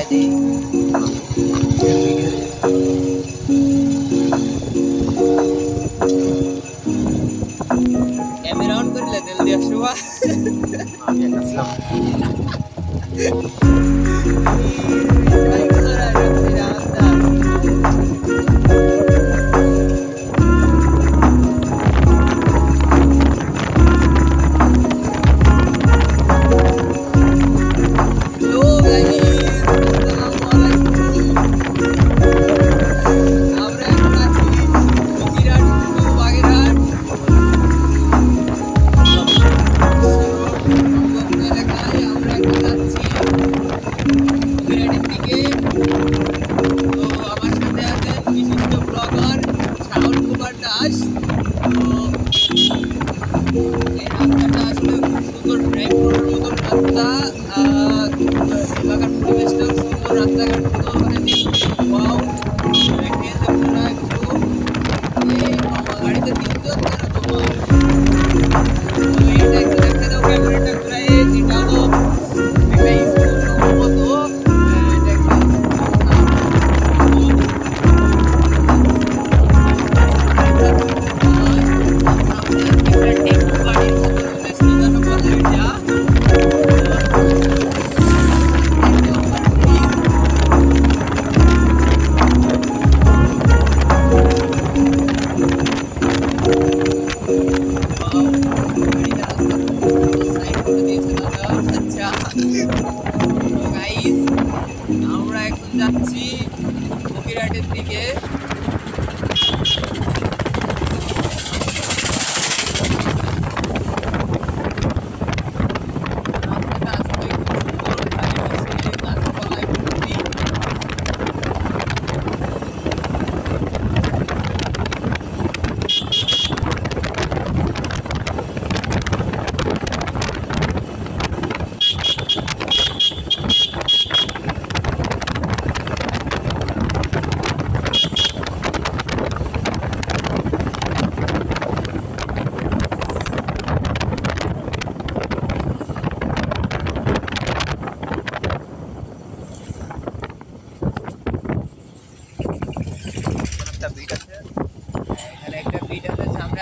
The camera on कर ले दिल दिया शुआ আমি একটা ছিলাম আমরা এখন যাচ্ছি ফকিরহাটের দিকে।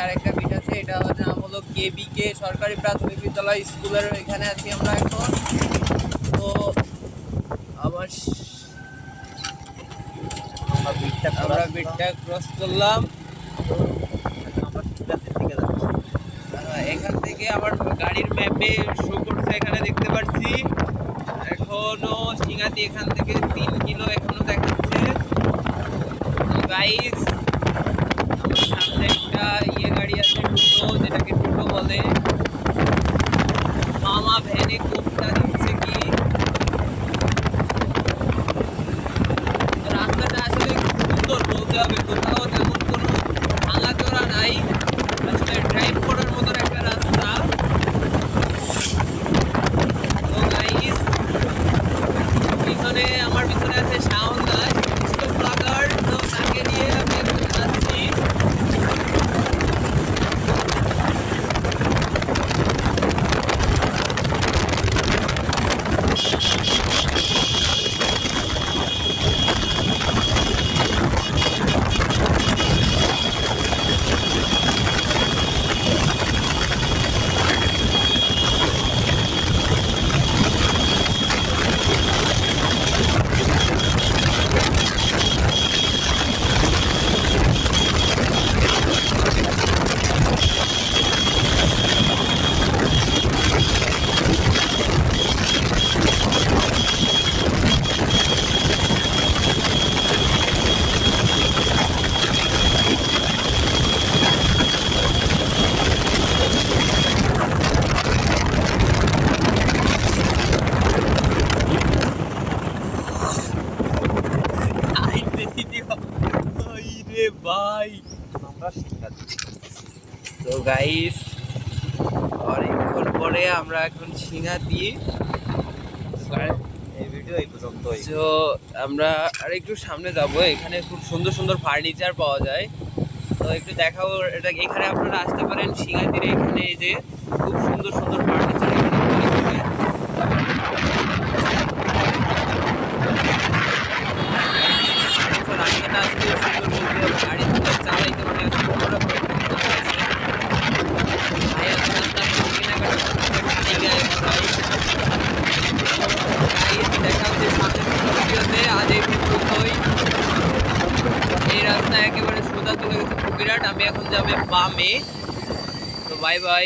আরেকটা বিট আছে, এটা নাম হলো কেবিকে সরকারি প্রাথমিক বিদ্যালয় স্কুলের এখানে আছি আমরা এখন। তো আবার আমরা বিটটা ক্রস করলাম, এখান থেকে আবার গাড়ির ম্যাপে শো করছে এখানে দেখতে পাচ্ছি এখনো সিঙ্গাতি এখান থেকে 3 কিলো এখনো দেখাচ্ছে। গাইস সামনে একটা গাড়ি আছে টোটো, যেটাকে টোটো বলে। মামা ভ্যানে কোপটা দিচ্ছে কি, রাস্তাটা আসলে সুন্দর বলতে হবে, কোথাও তেমন কোনো ভাঙাচোরা নাই, আসলে ড্রাইভ করার মতন একটা রাস্তা। তো গাইস পিছনে আমার পিছনে আছে শাওন দাস ব্লগার, তো তাকে নিয়ে আমি এখন যাচ্ছি। ভাই তো গাইস অনেকক্ষণ পরে আমরা এখন সিঙ্গাতি, তো আমরা আর একটু সামনে যাব, এখানে খুব সুন্দর সুন্দর ফার্নিচার পাওয়া যায়, তো একটু দেখাবো এটা। এখানে আপনারা আসতে পারেন সিঙ্গাতির, এখানে এই যে খুব সুন্দর সুন্দর ফার্নিচার এখানে চালাইতে মানে অন্যরকম একটা মজা আছে। ভাইয়া তো রাস্তার কেনাকাটা করতেছে গায়ে ভাই। গাইস দেখা হচ্ছে সামনের কোনো ভিডিওতে, আজ এই পর্যন্তই। এই রাস্তা একেবারে সোজা চলে গেছে ফকিরহাট, আমি এখন যাবে বামে। তো বাই বাই।